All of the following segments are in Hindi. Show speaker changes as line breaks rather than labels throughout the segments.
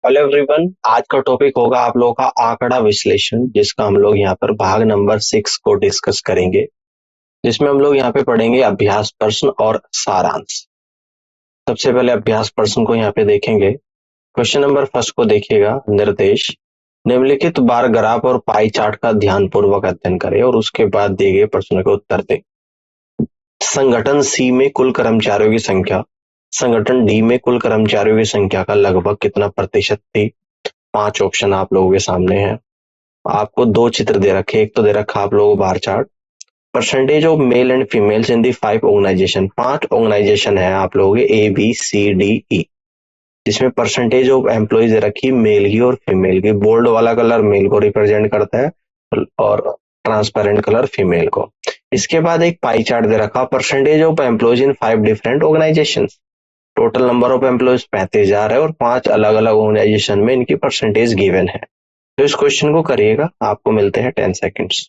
हेलो एवरीवन, आज का टॉपिक होगा आप लोगों का आंकड़ा विश्लेषण, जिसका हम लोग यहाँ पर भाग नंबर 6 को डिस्कस करेंगे, जिसमें हम लोग यहाँ पे पढ़ेंगे अभ्यास प्रश्न और सारांश। सबसे पहले अभ्यास प्रश्न को यहाँ पे देखेंगे। क्वेश्चन नंबर फर्स्ट को देखिएगा। निर्देश, निम्नलिखित बार ग्राफ और पाई चार्ट का ध्यानपूर्वक अध्ययन करें और उसके बाद दिए गए प्रश्नों के उत्तर दें। संगठन सी में कुल कर्मचारियों की संख्या संगठन डी में कुल कर्मचारियों की संख्या का लगभग कितना प्रतिशत थी। 5 ऑप्शन आप लोगों के सामने हैं। आपको 2 चित्र दे रखे, एक तो दे रखा आप लोगों को bar chart. Percentage of male and females in the 5 organisation, 5 organisation है आप लोगों के ABCDE, जिसमें परसेंटेज ऑफ एम्प्लॉइज दे रखी मेल की और फीमेल की। बोल्ड वाला कलर मेल को रिप्रेजेंट करता है और ट्रांसपेरेंट कलर फीमेल को। इसके बाद एक पाई चार्ट दे रखा, percentage of employees in 5 different organisation. Total number of employees 35,000 है और 5 अलग अलग ऑर्गेनाइजेशन में इनकी परसेंटेज गिवन है। तो इस क्वेश्चन को करिएगा, आपको मिलते हैं 10 सेकेंड्स।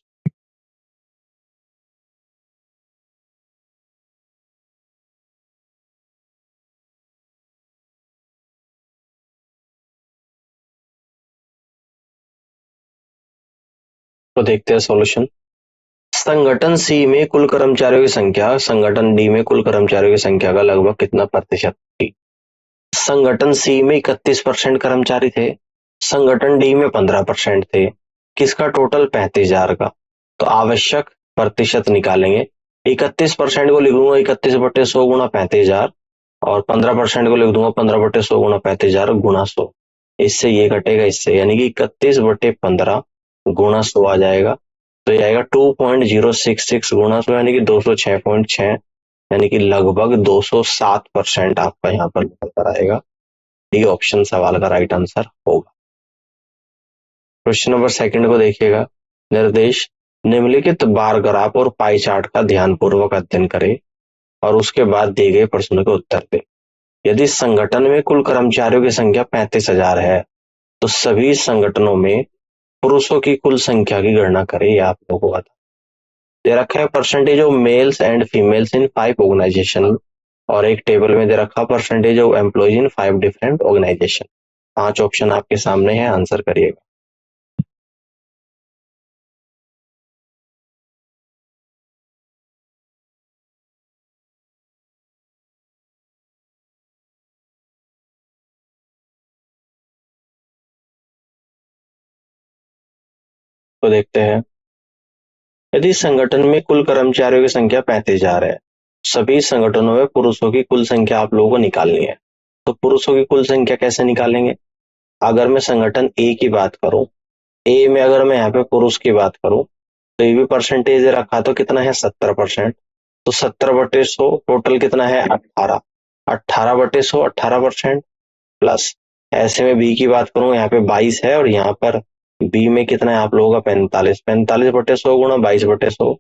तो देखते हैं सॉल्यूशन। संगठन सी में कुल कर्मचारियों की संख्या संगठन डी में कुल कर्मचारियों की संख्या का लगभग कितना प्रतिशत थी। संगठन सी में 31% कर्मचारी थे, संगठन डी में 15% थे। किसका टोटल 35,000 का। तो आवश्यक प्रतिशत निकालेंगे। 31% को लिख दूंगा 31/100 गुणा 35,000 और 15% को लिख दूंगा 15/100 गुणा 35,000 गुणा 100। इससे ये घटेगा इससे, यानी कि 31/15 गुणा 100 आ जाएगा। तो ये आएगा 2.066 गुणा 100, यानी कि 206.6, यानी कि लगभग 207% आपका यहाँ पर निकल कर आएगा। डी ऑप्शन सवाल का राइट आंसर होगा। क्वेश्चन नंबर सेकंड को देखिएगा। निर्देश, निम्नलिखित बार ग्राफ और पाई चार्ट का ध्यानपूर्वक अध्ययन करें और उसके बाद दिए गए प्रश्नों के उत्तर दें। यदि संगठन में कुल कर्मचारियों की संख्या 35,000 है तो सभी संगठनों में पुरुषों की कुल संख्या की गणना करें। ये आप लोगों को बता दे रखा है percentage of males and females in 5 organisation, और एक टेबल में दे रखा percentage of employees in 5 different organisation. 5 option आपके सामने है, आंसर करिएगा। तो देखते हैं। यदि संगठन में कुल कर्मचारियों की संख्या 35,000 है, सभी संगठनों में पुरुषों की कुल संख्या आप लोगों को निकालनी है। तो पुरुषों की कुल संख्या कैसे निकालेंगे। अगर मैं संगठन ए की बात करूं, ए में अगर मैं यहाँ पे पुरुष की बात करूं, तो ये भी परसेंटेज रखा तो कितना है 70%। तो 70/100 टोटल कितना है 18। 18/100 18%, प्लस ऐसे में बी की बात करूं, यहाँ पे 22 है और यहाँ पर बी में कितना है आप लोगों का 45। 45/100 गुणा 22/100।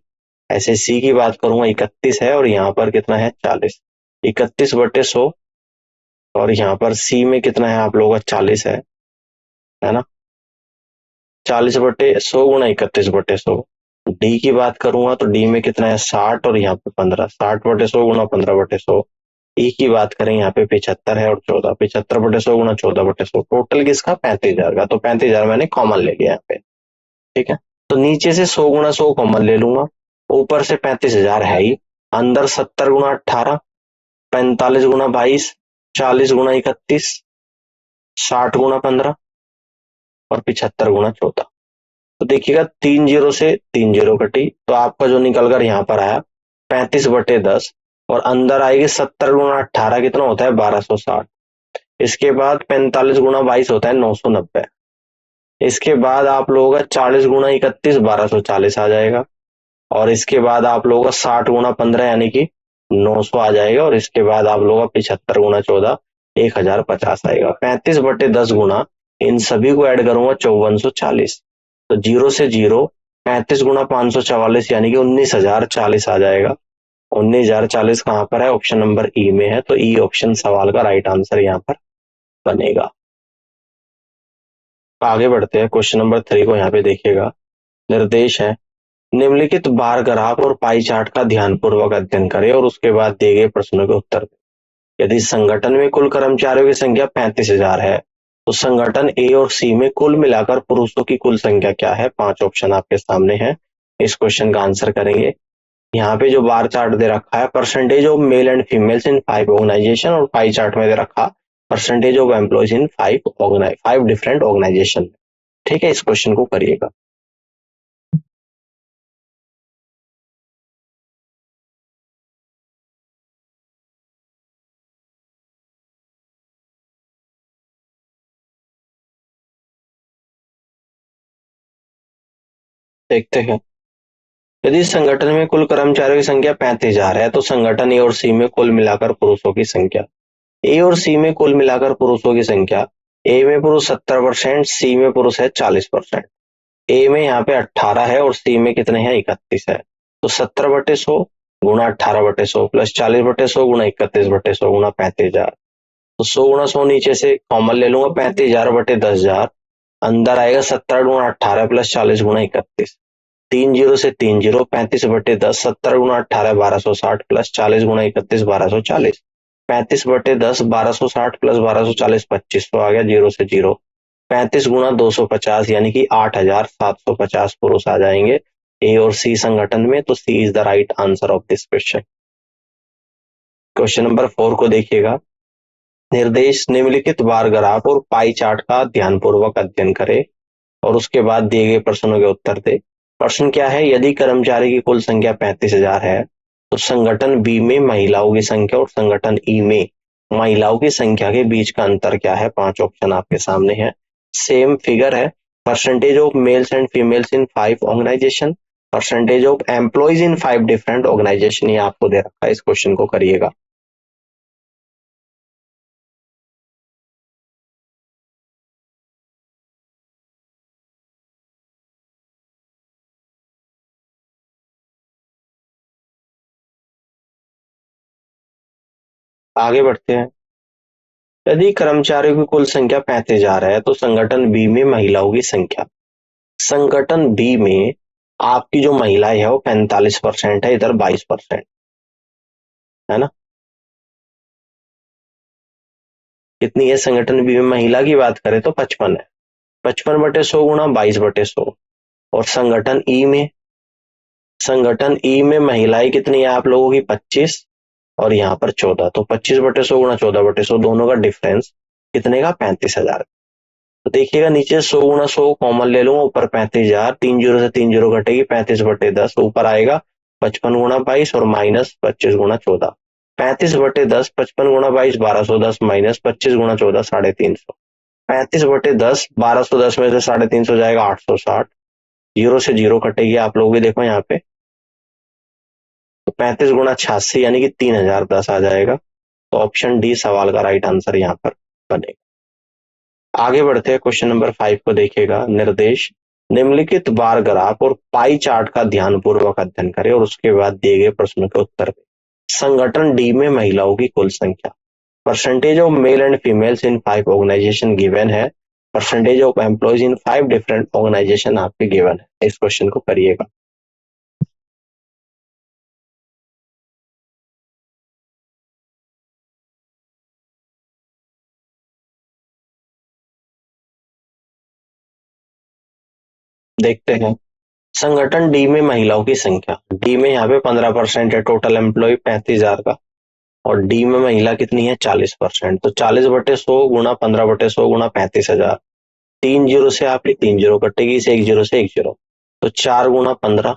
ऐसे सी की बात करूंगा 31 है और यहाँ पर कितना है 40। 31/100 और यहाँ पर सी में कितना है आप लोगों का 40 है ना। 40/100 गुणा 31/100। डी की बात करूंगा तो डी में कितना है 60 और यहाँ पे 15। 60/100 गुणा 15/100। ई की बात करें यहाँ पे 75 है और 14। 75/100 गुणा 14/100। टोटल किसका 35,000 का। तो 35,000 मैंने कॉमन ले लिया यहाँ पे, ठीक है। तो नीचे से 100 गुणा 100 कॉमन ले लूंगा, ऊपर से 35,000 है ही, अंदर 70 गुणा 18, 45 गुणा 22, 40 गुणा 31, 60 गुणा 15 और 75 गुणा 14। तो देखिएगा 3 जीरो से 3 जीरो कटी, तो आपका जो निकल कर यहाँ पर आया 35/10 और अंदर आएगी 70 गुणा 18 कितना होता है 1260। इसके बाद 45 गुणा 22 होता है 990। इसके बाद आप लोगों का 40 गुणा 31 1240 आ जाएगा और इसके बाद आप लोगों का 60 गुणा 15 यानी कि 900 आ जाएगा और इसके बाद आप लोगों का 75 गुणा 14 1050 आएगा। 35/10 गुणा इन सभी को ऐड करूंगा 5440। तो जीरो से जीरो 35 गुणा 544 यानी कि 19,040 आ जाएगा। 19,040 कहाँ पर है, ऑप्शन नंबर ई में है। तो ई ऑप्शन सवाल का राइट आंसर यहाँ पर बनेगा। आगे बढ़ते हैं। क्वेश्चन नंबर 3 को यहाँ पे देखिएगा। निर्देश है, निम्नलिखित बार ग्राफ और पाई चार्ट का ध्यानपूर्वक अध्ययन करें और उसके बाद दिए गए प्रश्नों के उत्तर दें। यदि संगठन में कुल कर्मचारियों की संख्या 35,000 है तो संगठन ए और सी में कुल मिलाकर पुरुषों की कुल संख्या क्या है? 5 ऑप्शन आपके सामने है, इस क्वेश्चन का आंसर करेंगे। यहाँ पे जो बार चार्ट दे रखा है, percentage of male and females in 5 organisation, और पाई चार्ट में दे रखा percentage of employees in 5 different organisation. ठीक है, इस क्वेश्चन को करिएगा। देखते हैं, यदि संगठन में कुल कर्मचारियों की संख्या 35,000 है, तो संगठन ए और सी में कुल मिलाकर पुरुषों की संख्या। ए और सी में कुल मिलाकर पुरुषों की संख्या, ए में पुरुष 70%, सी में पुरुष है 40%। ए में यहाँ पे 18 है और सी में कितने हैं? 31 है। तो 70/100 गुणा 18/100 प्लस 40/100 गुणा 31/100 गुणा 35,000। तो 100 गुणा 100 नीचे से कॉमन ले लूंगा, 35,000/10,000। अंदर आएगा 70 गुणा 18 प्लस 40 गुणा 31। 3 जीरो से 3 जीरो, 35/10, 70 गुणा 18 1260 प्लस 40 गुणा 31 1240। 35/10 1260 प्लस 1240 2500 आ गया, जीरो से जीरो। 35 गुणा 250 यानी कि 8,750 पुरुष आ जाएंगे ए और सी संगठन में। तो C is the right answer of this question. Question number 4 को देखिएगा। निर्देश निम्नलिखित बार ग्राफ और पाई चार्ट का ध्यानपूर्वक अध्ययन करें और उसके बाद दिए गए प्रश्नों के उत्तर दे। प्रश्न क्या है? यदि कर्मचारी की कुल संख्या 35,000 है, तो संगठन बी में महिलाओं की संख्या और संगठन ई में महिलाओं की संख्या के बीच का अंतर क्या है? 5 ऑप्शन आपके सामने है, सेम फिगर है। Percentage of males and females in 5 organisation, percentage of employees in 5 different organisation, ये आपको दे रखा है, इस क्वेश्चन को करिएगा। आगे बढ़ते हैं। यदि कर्मचारियों की कुल संख्या 35,000 है, तो संगठन बी में महिलाओं की संख्या, संगठन बी में आपकी जो महिलाएं है वो 45% है, इधर 22% है ना। कितनी है संगठन बी में? महिला की बात करें तो 55 है। 55/100 गुणा 22/100। और संगठन ई में महिलाएं कितनी है आप लोगों की? 25 और यहाँ पर 14। तो 25/100 गुणा 14/100, दोनों का डिफरेंस कितने का? 35,000। तो देखिएगा नीचे 100 गुणा 100 कॉमन ले लूंगा, ऊपर 35,000, 3 जीरो से 3 जीरो घटेगी, 35/10 ऊपर आएगा 55 गुणा 22 और माइनस 25 गुणा 14। 35/10 55 गुणा 22 1210 माइनस 25 गुणा 14 350। 35/10 1210 में से 350 जाएगा 860, जीरो से जीरो कटेगी आप लोग भी देखो यहाँ पे। तो 35 गुणा 86 यानी कि 3,010 आ जाएगा। तो ऑप्शन डी सवाल का राइट आंसर यहाँ पर बनेगा। आगे बढ़ते हैं, क्वेश्चन नंबर 5 को देखिएगा। निर्देश निम्नलिखित बार ग्राफ और पाई चार्ट का ध्यानपूर्वक अध्ययन करें और उसके बाद दिए गए प्रश्नों के उत्तर दें। संगठन डी में महिलाओं की कुल संख्या, percentage of male and females in 5 organization given है, percentage of employees in 5 different organization आपके गिवन है, इस क्वेश्चन को करिएगा। देखते हैं, संगठन डी में महिलाओं की संख्या, डी में यहाँ पे 15% है टोटल एम्प्लॉय 35,000 का, और डी में महिला कितनी है? 40%। तो 40/100 गुणा 15/100 गुणा 35,000। 3 जीरो से आपकी 3 जीरो कटेगी, इसे 1 जीरो से 1 जीरो। तो 4 गुणा 15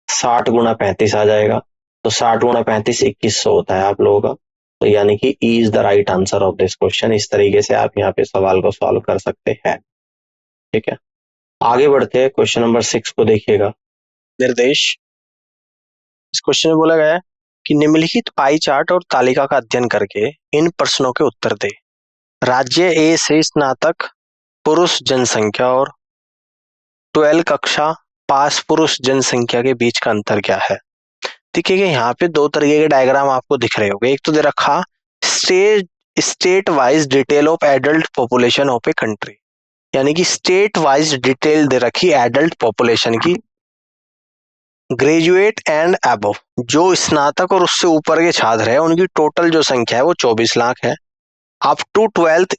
60 गुणा 35 आ जाएगा। तो 60 गुणा 35 2100 होता है आप लोगों का। तो यानी कि E is the right answer of this question. इस तरीके से आप यहाँ पे सवाल को सॉल्व कर सकते हैं। ठीक है, आगे बढ़ते हैं, क्वेश्चन नंबर 6 को देखिएगा। निर्देश, इस क्वेश्चन में बोला गया है कि निम्नलिखित पाई चार्ट और तालिका का अध्ययन करके इन प्रश्नों के उत्तर दे। राज्य ए से स्नातक पुरुष जनसंख्या और 12 कक्षा पास पुरुष जनसंख्या के बीच का अंतर क्या है? देखिए यहाँ पे दो तरीके के डायग्राम आपको दिख रहे होंगे। एक तो दे रखा state wise detail of adult population of a country, यानी कि स्टेट वाइज डिटेल दे रखी एडल्ट पॉपुलेशन की, ग्रेजुएट एंड अबव, जो स्नातक और उससे ऊपर के छात्र है उनकी टोटल जो संख्या है वो 24 लाख है। अप टू 12th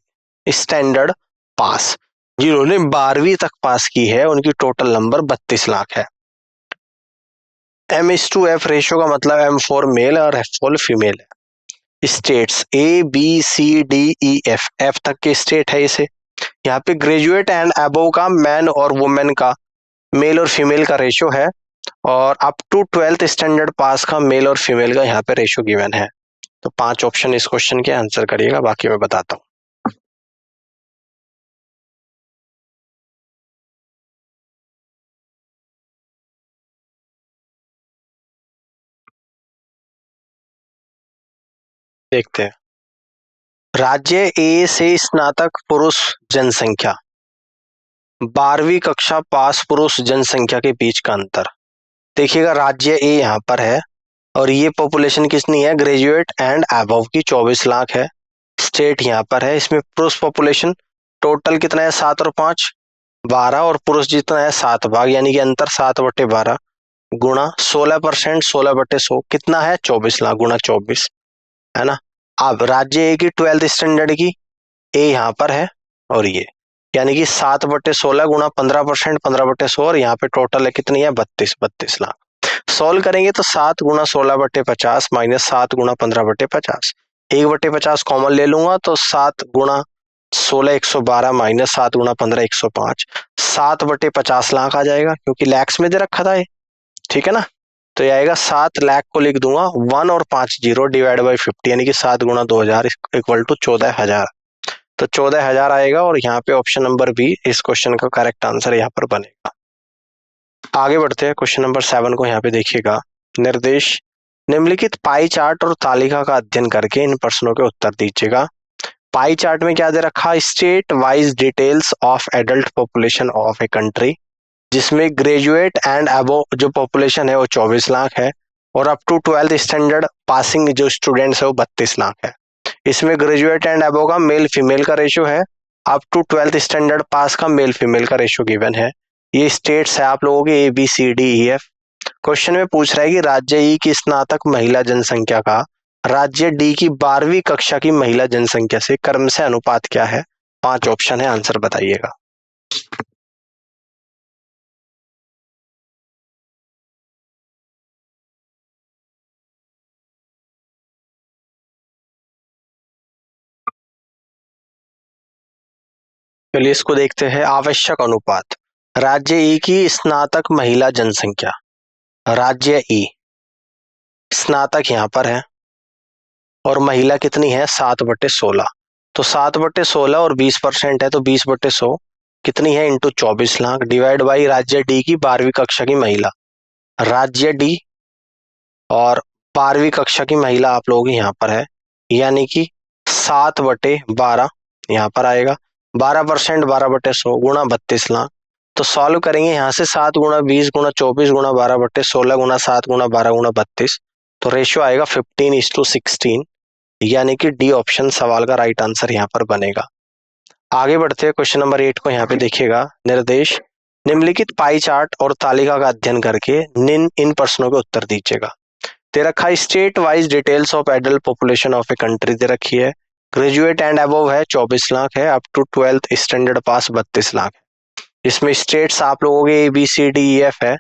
स्टैंडर्ड पास, जिन्होंने 12वीं तक पास की है उनकी टोटल नंबर 32 लाख है। M/F रेशियो का मतलब M फॉर मेल और F फॉर फीमेल है। स्टेट्स ABCDEF, F तक के स्टेट है इसे। यहाँ पे ग्रेजुएट एंड अबव का मैन और वुमेन का, मेल और फीमेल का रेशियो है, और up to 12th standard pass का मेल और फीमेल का यहाँ पे रेशियो गिवन है। तो 5 ऑप्शन इस क्वेश्चन के आंसर करिएगा, बाकी मैं बताता हूँ। देखते हैं। राज्य ए से स्नातक पुरुष जनसंख्या, 12वीं कक्षा पास पुरुष जनसंख्या के बीच का अंतर। देखिएगा राज्य ए यहाँ पर है और ये पॉपुलेशन कितनी है, ग्रेजुएट एंड अबव की 24 लाख है। स्टेट यहाँ पर है, इसमें पुरुष पॉपुलेशन टोटल कितना है 7 और 5 12, और पुरुष जितना है 7 भाग, यानी कि अंतर 7/12 गुणा 16%, 16/100 कितना है 24 लाख गुणा 24, है ना। अब राज्य ए की 12th स्टैंडर्ड की ए यहाँ पर है और ये, यानी कि 7/16 गुणा 15%, 15/100, और यहाँ पे टोटल है कितनी है 32 लाख। सॉल्व करेंगे तो 7 गुणा 16/50 माइनस 7 गुणा 15/50, 1/50 कॉमन ले लूंगा तो 7 गुणा 16 112 माइनस 7 गुणा 15 105, 7/50 लाख आ जाएगा, क्योंकि लैक्स में दे रखा था ये, ठीक है ना। तो ये आएगा 7 लाख को लिख दूंगा 1 और 5 जीरो डिवाइड बाई 50, यानी कि 7 गुणा 2000 इक्वल टू 14,000। तो 14,000 आएगा, और यहाँ पे ऑप्शन नंबर बी इस क्वेश्चन का करेक्ट आंसर यहाँ पर बनेगा। आगे बढ़ते हैं, क्वेश्चन नंबर 7 को यहाँ पे देखिएगा। निर्देश, निम्नलिखित पाई चार्ट और तालिका का अध्ययन करके इन प्रश्नों के उत्तर दीजिएगा। पाई चार्ट में क्या दे रखा, state wise details of adult population of a country, जिसमें ग्रेजुएट एंड अबव जो पॉपुलेशन है वो 24 लाख है, और up to 12th standard passing जो स्टूडेंट्स है वो 32 लाख है। इसमें ग्रेजुएट एंड अबव का मेल फीमेल का रेशियो है, up to 12th standard pass का मेल फीमेल का रेशियो गिवन है। ये स्टेट्स है आप लोगों के ABCDEF। क्वेश्चन में पूछ रहा है कि राज्य ई की स्नातक महिला जनसंख्या का राज्य डी की 12वीं कक्षा की महिला जनसंख्या से क्रम से अनुपात क्या है। 5 ऑप्शन है, आंसर बताइएगा। चलिए इसको देखते हैं। आवश्यक अनुपात, राज्य ई की स्नातक महिला जनसंख्या, राज्य ई स्नातक यहाँ पर है और महिला कितनी है 7/16, तो 7/16 और 20% है तो 20/100 कितनी है इंटू 24 लाख डिवाइड बाई राज्य डी की 12वीं कक्षा की महिला। राज्य डी और 12वीं कक्षा की महिला आप लोगों की यहाँ पर है, यानी कि 7/12 यहाँ पर आएगा, 12% 12/100 गुणा 32 लाख। तो सॉल्व करेंगे यहाँ से 7 गुणा 20 गुणा 24 गुणा 12/16 गुणा 7 गुणा 12 गुणा 32, तो रेशियो आएगा 15:16, यानी कि डी ऑप्शन सवाल का राइट आंसर यहाँ पर बनेगा। आगे बढ़ते हैं, क्वेश्चन नंबर 8 को यहाँ पे देखिएगा। निर्देश, निम्नलिखित पाई चार्ट और तालिका का अध्ययन करके इन प्रश्नों के उत्तर दीजिएगा। दे रखा है state wise details of adult population of a country दे रखी है, ग्रेजुएट एंड अबव है 24 लाख है, up to 12th standard pass 32 lakh है। इसमें स्टेट्स आप लोगों के ABCDEF है,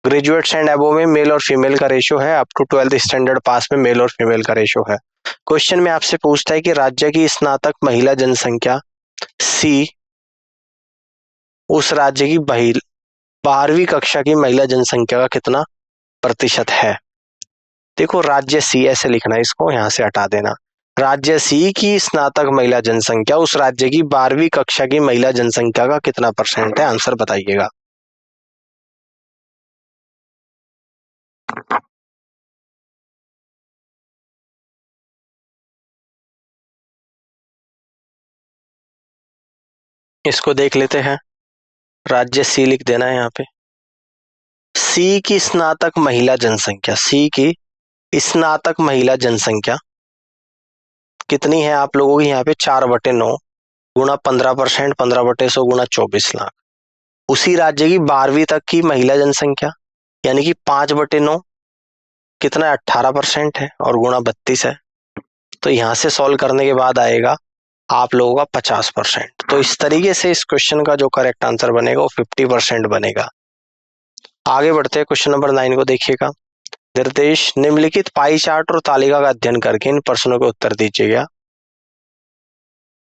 ग्रेजुएट्स एंड अबव में मेल और फीमेल का रेशियो है, up to 12th standard pass में मेल और फीमेल का रेशियो है। क्वेश्चन में आपसे पूछता है कि राज्य की स्नातक महिला जनसंख्या सी उस राज्य की 12वीं कक्षा की महिला जनसंख्या का कितना प्रतिशत है। देखो राज्य सी ऐसे लिखना है, इसको यहां से हटा देना। राज्य सी की स्नातक महिला जनसंख्या उस राज्य की 12वीं कक्षा की महिला जनसंख्या का कितना परसेंट है, आंसर बताइएगा। इसको देख लेते हैं। राज्य सी लिख देना है यहाँ पे। सी की स्नातक महिला जनसंख्या, सी की स्नातक महिला जनसंख्या कितनी है आप लोगों की यहाँ पे 4/9 गुणा 15%, 15/100 गुणा 24 लाख। उसी राज्य की 12वीं तक की महिला जनसंख्या यानी कि 5/9 कितना है 18% है और गुणा 32 है। तो यहां से सॉल्व करने के बाद आएगा आप लोगों का 50%। तो इस तरीके से इस क्वेश्चन का जो करेक्ट आंसर बनेगा वो 50% बनेगा। आगे बढ़ते हैं, क्वेश्चन नंबर 9 को देखिएगा। निर्देश निम्नलिखित पाई चार्ट और तालिका का अध्ययन करके इन प्रश्नों के उत्तर दीजिएगा।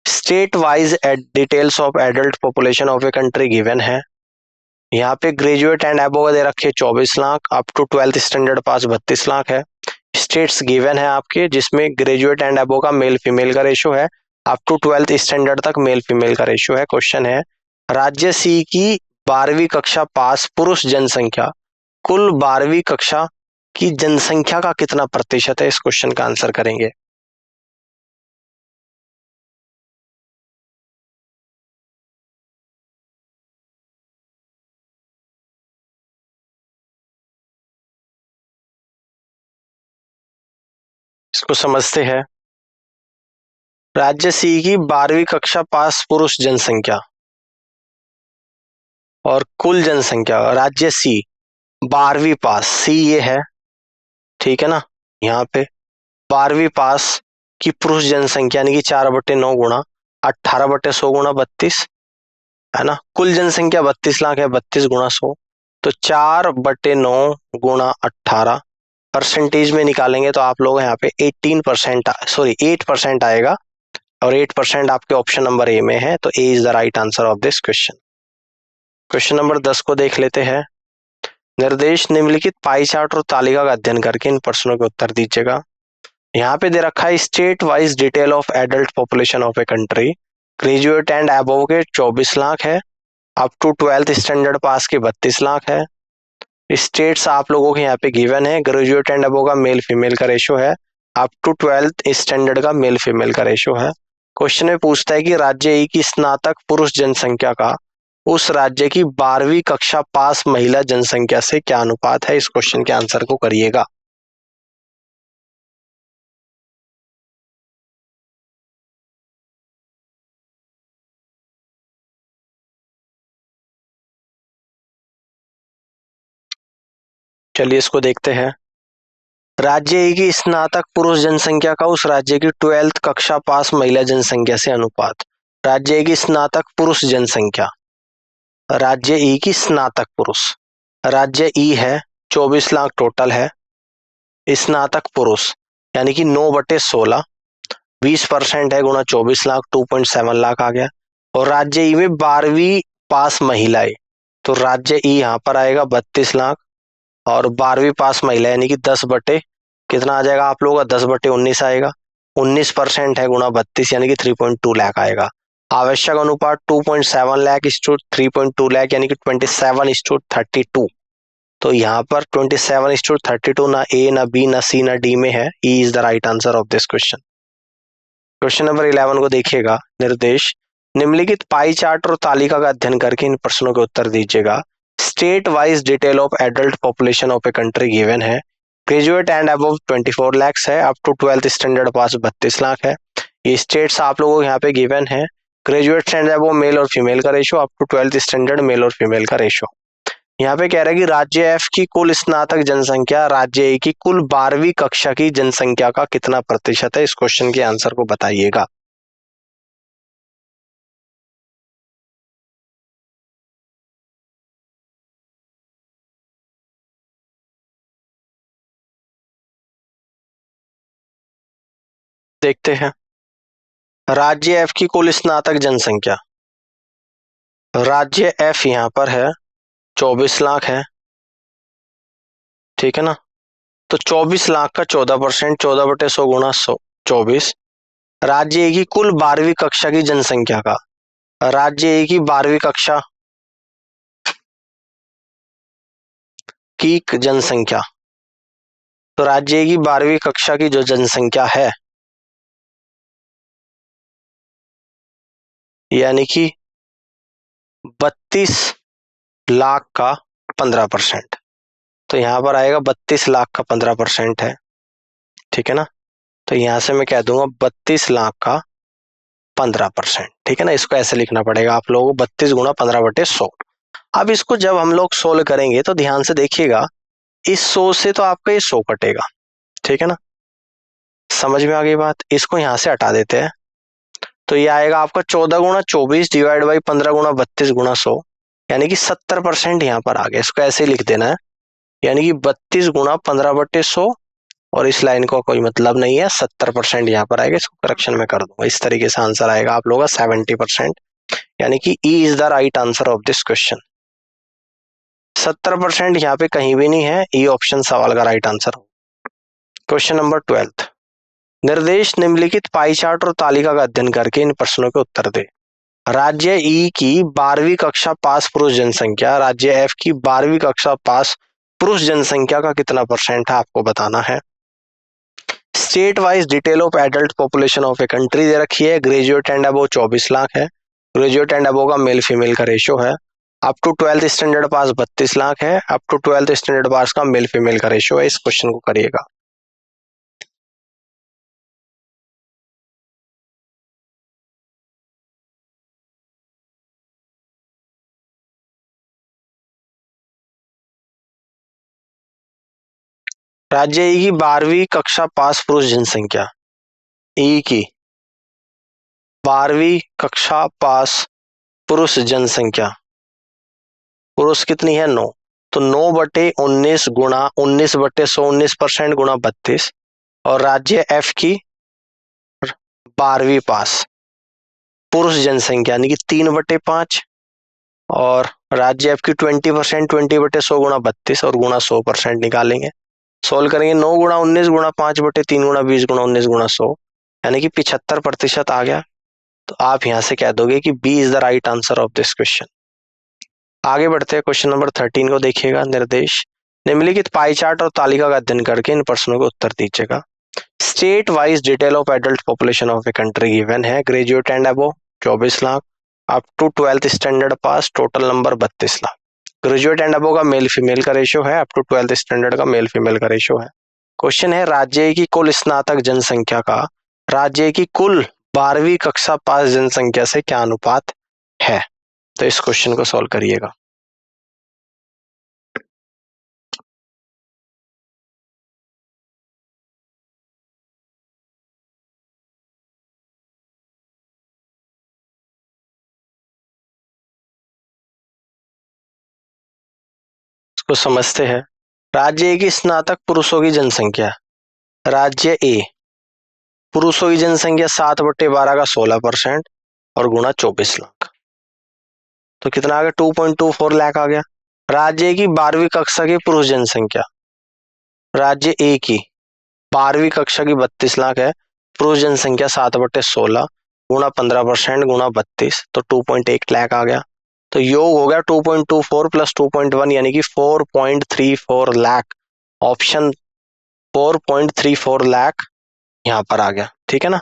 State wise details of adult population of a country given है। यहाँ पे ग्रेजुएट एंड अबोव दे रखे 24 lakh, up to 12th standard pass 32 lakh है। स्टेट्स गिवन है आपके जिसमें ग्रेजुएट एंड अबोव का मेल फीमेल का रेशो है, अप टू 12th स्टैंडर्ड तक मेल फीमेल का रेशो है। क्वेश्चन है राज्य सी की 12वीं कक्षा पास पुरुष जनसंख्या कुल 12वीं कक्षा की जनसंख्या का कितना प्रतिशत है? इस क्वेश्चन का आंसर करेंगे। इसको समझते हैं। राज्य सी की 12वीं कक्षा पास पुरुष जनसंख्या और कुल जनसंख्या, राज्य सी 12वीं पास, सी ये है, ठीक है ना। यहाँ पे 12वीं पास की पुरुष जनसंख्या यानी कि 4/9 गुणा 18/100 गुणा 32 है ना। कुल जनसंख्या 32 लाख है, 32 गुणा 100, तो 4/9 गुणा 18 परसेंटेज में निकालेंगे तो आप लोग यहाँ पे 8% आएगा और 8% आपके ऑप्शन नंबर ए में है, तो A is the right answer of this question. Question number 10 को देख लेते हैं। निर्देश निम्नलिखित पाई चार्ट और तालिका का अध्ययन करके इन प्रश्नों के उत्तर दीजिएगा। यहाँ पे दे रखा है state wise detail of adult population of a country, graduate and above के 24 लाख है, अप टू 12th स्टैंडर्ड पास के 32 लाख है। स्टेट्स आप लोगों के यहाँ पे गिवन है, ग्रेजुएट एंड अबोव का मेल फीमेल का रेशो है, अप टू 12th स्टैंडर्ड का मेल फीमेल का रेशो है। क्वेश्चन में पूछता है कि राज्य ई की स्नातक पुरुष जनसंख्या का उस राज्य की 12वीं कक्षा पास महिला जनसंख्या से क्या अनुपात है? इस क्वेश्चन के आंसर को करिएगा। चलिए इसको देखते हैं। राज्य ए की स्नातक पुरुष जनसंख्या का उस राज्य की 12th कक्षा पास महिला जनसंख्या से अनुपात। राज्य ए की स्नातक पुरुष जनसंख्या, राज्य ई की स्नातक पुरुष, राज्य ई है 24 लाख टोटल है, स्नातक पुरुष यानी कि 9/16, 20% है गुणा 24 लाख 2.7 लाख आ गया। और राज्य ई में 12वीं पास महिलाएं, तो राज्य ई यहाँ पर आएगा 32 लाख और 12वीं पास महिला यानी कि 10 बटे कितना आ जाएगा आप लोगों का, 10/19 आएगा। 19% है गुणा 32 यानी कि 3.2 लाख आएगा। आवश्यक अनुपात 2.7 लाख इस टू 3.2 लाख यानी कि 27:32। तो यहाँ पर 27:32 ना ए ना बी ना सी ना डी में है, E is the right answer of this question. Question number 11 को देखिएगा। निर्देश निम्नलिखित पाई चार्ट और तालिका का अध्ययन करके इन प्रश्नों के उत्तर दीजिएगा। State wise detail of adult population of a country given है। ग्रेजुएट एंड अबव 24 लाख है, up to 12th standard pass 32 lakh है। ये स्टेट्स आप लोगों को यहाँ पे गिवन है। ग्रेजुएट एंड अबव मेल और फीमेल का ratio, up to 12th standard male और फीमेल का रेशो। यहाँ पे कह रहा है कि राज्य एफ की कुल स्नातक जनसंख्या राज्य ए की कुल 12वीं कक्षा की जनसंख्या का कितना प्रतिशत है? इस क्वेश्चन के आंसर को बताइएगा। देखते हैं। राज्य एफ की कुल स्नातक जनसंख्या, राज्य एफ यहाँ पर है 24 लाख है, ठीक है ना। तो 24 लाख का 14%, 14/100 गुणा 24। राज्य ए की कुल 12वीं कक्षा की जनसंख्या का, राज्य ए की 12वीं कक्षा की जनसंख्या, तो राज्य ए की 12वीं कक्षा की जो जनसंख्या है यानी कि 32 लाख का 15%, तो यहां पर आएगा 32 लाख का 15% है, ठीक है ना। तो यहां से मैं कह दूंगा 32 लाख का 15%, ठीक है ना। इसको ऐसे लिखना पड़ेगा आप लोगों को, 32 गुणा 15/100। अब इसको जब हम लोग सोल्व करेंगे तो ध्यान से देखिएगा, इस 100 से तो आपका ये 100 कटेगा, ठीक है ना। समझ में आ गई बात। इसको यहां से हटा देते हैं, तो ये आएगा आपका 14 गुणा 24 डिवाइड बाई 15 गुणा 32 गुणा 100, यानी कि 70% यहाँ पर आ गया। इसको ऐसे ही लिख देना है, यानी कि 32 गुणा 15/100, और इस लाइन का कोई मतलब नहीं है, 70% यहाँ पर आएगा। इसको करेक्शन में कर दूंगा, इस तरीके से आंसर आएगा आप लोगों का 70%, यानी कि E is the right answer of this question. 70% यहाँ पे कहीं भी नहीं है, ई ऑप्शन सवाल का राइट आंसर हो। क्वेश्चन नंबर 12, निर्देश निम्नलिखित पाई चार्ट और तालिका का अध्ययन करके इन प्रश्नों के उत्तर दे। राज्य ई की 12वीं कक्षा पास पुरुष जनसंख्या राज्य एफ की 12वीं कक्षा पास पुरुष जनसंख्या का कितना परसेंट है, आपको बताना है। State wise detail of adult population of a country दे रखी है। ग्रेजुएट एंड अबव 24 लाख है। ग्रेजुएट एंड अबव का मेल फीमेल का रेशियो है। Up to 12th standard pass 32 lakh है। Up to 12th standard pass का मेल फीमेल का रेशियो है। इस क्वेश्चन को करिएगा। राज्य ई की 12वीं कक्षा पास पुरुष जनसंख्या, ई की 12वीं कक्षा पास पुरुष जनसंख्या, पुरुष कितनी है 9, तो 9/19 गुणा 19/100, 19% गुणा 32, और राज्य एफ की 12वीं पास पुरुष जनसंख्या यानी कि 3/5, और राज्य एफ की 20%, 20/100 गुणा 32 और गुणा 100% निकालेंगे। सोल्व करेंगे, 9 गुणा 19 गुणा 5/3 गुणा 20 गुणा 19 गुणा 100, यानी कि 75% आ गया। तो आप यहां से कह दोगे कि B is the right answer of this question. आगे बढ़ते हैं, क्वेश्चन नंबर 13 को देखिएगा। निर्देश निम्नलिखित पाई चार्ट और तालिका का अध्ययन करके इन प्रश्नों के उत्तर दीजिएगा। State wise detail of adult population of a country given है। Graduate and above 24 lakh, up to 12th standard pass total number 32 lakh. Graduate and above का मेल फीमेल का रेशियो है, अप टू 12th स्टैंडर्ड का मेल फीमेल का रेशियो है। क्वेश्चन है, राज्य की कुल स्नातक जनसंख्या का राज्य की कुल 12वीं कक्षा पास जनसंख्या से क्या अनुपात है। तो इस क्वेश्चन को सॉल्व करिएगा। इसको समझते हैं। राज्य ए की स्नातक पुरुषों की जनसंख्या, राज्य ए पुरुषों की जनसंख्या 7/12 का 16% और गुणा 24 लाख, तो कितना आ गया 2.24 लाख आ गया। राज्य की 12वीं कक्षा की पुरुष जनसंख्या, राज्य ए की 12वीं कक्षा की 32 लाख है, पुरुष जनसंख्या 7/16 गुणा 15% गुणा 32, तो 2.1 लाख आ गया। तो योग हो गया 2.24 प्लस 2.1 यानी कि 4.34 लाख। ऑप्शन 4.34 लाख यहां पर आ गया, ठीक है ना।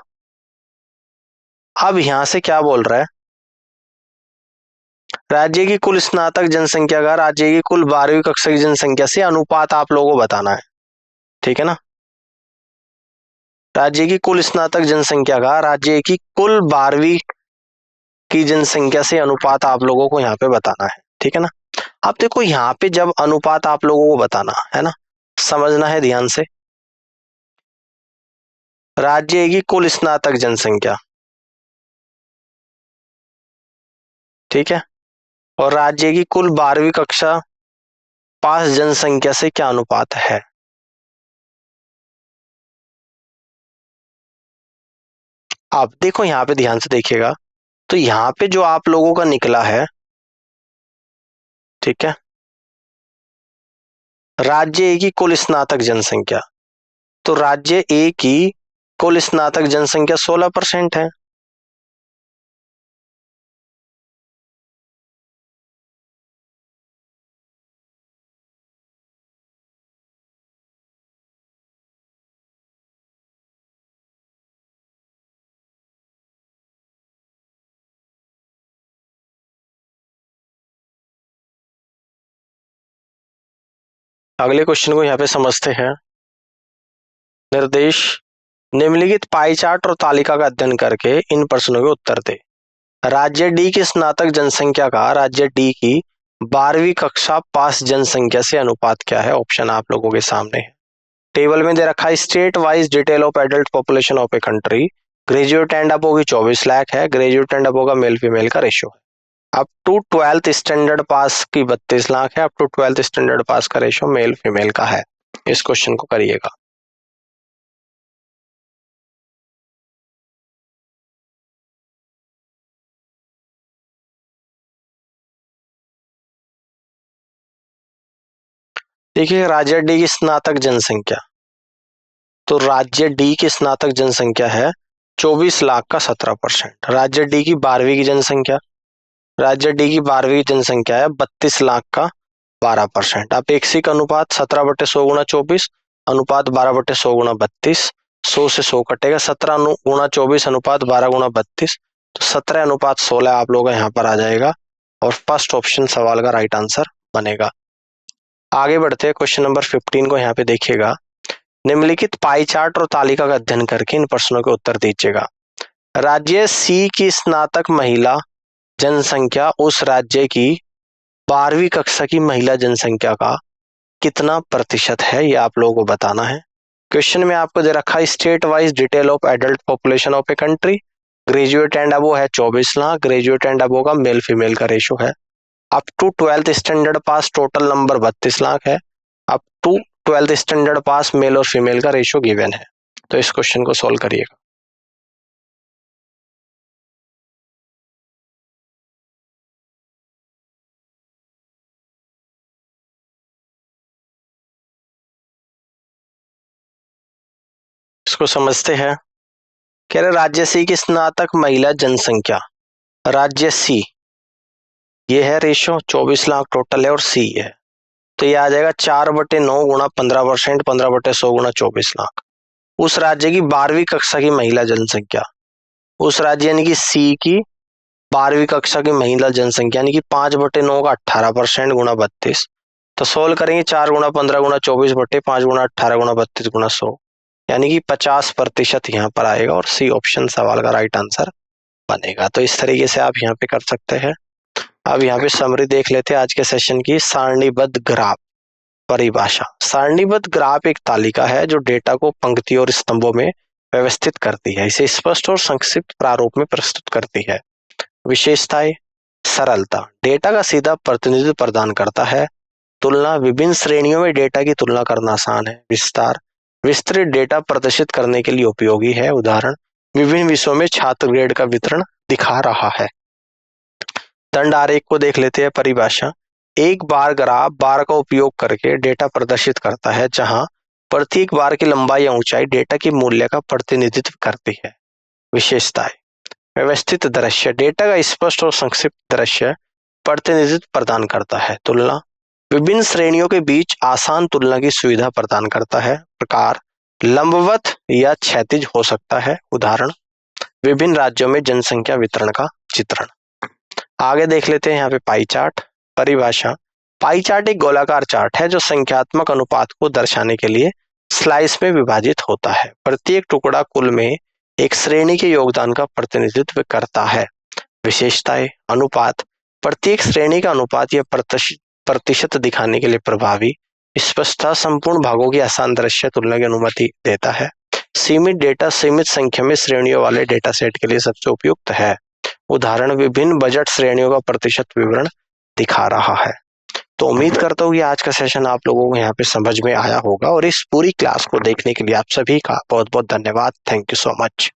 अब यहां से क्या बोल रहा है, राज्य की कुल स्नातक जनसंख्या का राज्य की कुल 12वीं कक्षा की जनसंख्या से अनुपात आप लोगों को बताना है, ठीक है ना। राज्य की कुल स्नातक जनसंख्या का राज्य की कुल 12वीं की जनसंख्या से अनुपात आप लोगों को यहाँ पे बताना है, ठीक है ना। अब देखो यहाँ पे जब अनुपात आप लोगों को बताना है ना, समझना है ध्यान से। राज्य की कुल स्नातक जनसंख्या, ठीक है, और राज्य की कुल 12वीं कक्षा पास जनसंख्या से क्या अनुपात है। अब देखो यहाँ पे ध्यान से देखिएगा, तो यहाँ पे जो आप लोगों का निकला है, ठीक है, राज्य ए की कुल स्नातक जनसंख्या, तो राज्य ए की कुल स्नातक जनसंख्या 16% है। अगले क्वेश्चन को यहाँ पे समझते हैं। निर्देश निम्नलिखित पाई चार्ट और तालिका का अध्ययन करके इन प्रश्नों के उत्तर दे। राज्य डी की स्नातक जनसंख्या का राज्य डी की 12वीं कक्षा पास जनसंख्या से अनुपात क्या है। ऑप्शन आप लोगों के सामने है, टेबल में दे रखा है। State wise detail of adult population of a country graduate and above की 24 लाख है, ग्रेजुएट एंड अबो का मेल फीमेल का रेशियो है। Up to 12th standard pass की 32 लाख है, up to 12th standard pass का रेशियो मेल फीमेल का है। इस क्वेश्चन को करिएगा। देखिए राज्य डी की स्नातक जनसंख्या, तो राज्य डी की स्नातक जनसंख्या है 24 लाख का 17%। राज्य डी की 12वीं की जनसंख्या, राज्य डी की 12वीं की जनसंख्या है 32 लाख का 12%। अपेक्षिक अनुपात 17/100 गुणा 24 अनुपात 12/100 गुणा 32, 100 से 100 कटेगा, 17 गुणा 24 अनुपात 12 गुणा 32, तो 17 अनुपात 16 आप लोगों का यहाँ पर आ जाएगा और फर्स्ट ऑप्शन सवाल का राइट आंसर बनेगा। आगे बढ़ते हैं, क्वेश्चन नंबर 15 को यहाँ पे देखिएगा। निम्नलिखित पाई चार्ट और तालिका का अध्ययन करके इन प्रश्नों के उत्तर दीजिएगा। राज्य सी की स्नातक महिला जनसंख्या उस राज्य की 12वीं कक्षा की महिला जनसंख्या का कितना प्रतिशत है, ये आप लोगों को बताना है। क्वेश्चन में आपको दे रखा है state wise detail of adult population of a country. Graduate and above है 24 लाख, ग्रेजुएट एंड अबो का मेल फीमेल का रेशियो है। Up to 12th standard pass total number 32 lakh है। Up to 12th standard pass male और फीमेल का रेशियो गिवन है। तो इस क्वेश्चन को सोल्व करिएगा। इसको समझते हैं। कह रहे राज्य सी की स्नातक महिला जनसंख्या, राज्य सी ये है रेशियो 24 लाख टोटल है और सी है, तो ये आ जाएगा 4/9 गुणा 15%, 15/100 गुणा 24 लाख। उस राज्य की 12वीं कक्षा की महिला जनसंख्या, उस राज्य यानी कि सी की 12वीं कक्षा की महिला जनसंख्या यानी कि 5/9 का 18% गुणा 32, तो सोल्व करेंगे 4 गुणा 15 गुणा 24/5 गुणा 18 गुणा 32 गुणा 100, यानी कि 50% यहाँ पर आएगा और सी ऑप्शन सवाल का राइट आंसर बनेगा। तो इस तरीके से आप यहाँ पे कर सकते हैं। अब यहाँ पे समरी देख लेते हैं आज के सेशन की। सारणीबद्ध ग्राफ परिभाषा। सारणीबद्ध ग्राफ एक तालिका है जो डेटा को पंक्तियों और स्तंभों में व्यवस्थित करती है, इसे स्पष्ट और संक्षिप्त प्रारूप में प्रस्तुत करती है। विशेषताएं, सरलता, डेटा का सीधा प्रतिनिधित्व प्रदान करता है। तुलना, विभिन्न श्रेणियों में डेटा की तुलना करना आसान है। विस्तार, विस्तृत डेटा प्रदर्शित करने के लिए उपयोगी है। उदाहरण, विभिन्न विषयों में छात्र ग्रेड का वितरण दिखा रहा है। दंड आरेख को देख लेते हैं। परिभाषा, एक बार ग्राफ बार का उपयोग करके डेटा प्रदर्शित करता है जहां प्रत्येक बार की लंबाई या ऊंचाई डेटा के मूल्य का प्रतिनिधित्व करती है। विशेषताएं, व्यवस्थित दृश्य, डेटा का स्पष्ट और संक्षिप्त दृश्य प्रतिनिधित्व प्रदान करता है। तुलना, विभिन्न श्रेणियों के बीच आसान तुलना की सुविधा प्रदान करता है। प्रकार, लंबवत या क्षैतिज हो सकता है। उदाहरण, विभिन्न राज्यों में जनसंख्या वितरण का चित्रण। आगे देख लेते हैं यहाँ पे पाई चार्ट। परिभाषा, पाई चार्ट एक गोलाकार चार्ट है जो संख्यात्मक अनुपात को दर्शाने के लिए स्लाइस में विभाजित होता है। प्रत्येक टुकड़ा कुल में एक श्रेणी के योगदान का प्रतिनिधित्व करता है। विशेषताएं, अनुपात, प्रत्येक श्रेणी का अनुपात या प्रतिशत दिखाने के लिए प्रभावी, स्पष्टता, संपूर्ण भागों की आसान दृश्य तुलना की अनुमति देता है। सीमित डेटा सीमित संख्या में श्रेणियों वाले डेटा सेट के लिए सबसे उपयुक्त है। उदाहरण, विभिन्न बजट श्रेणियों का प्रतिशत विवरण दिखा रहा है। तो उम्मीद करता हूँ कि आज का सेशन आप लोगों को यहाँ पे समझ में आया होगा और इस पूरी क्लास को देखने के लिए आप सभी का बहुत बहुत धन्यवाद। Thank you so much.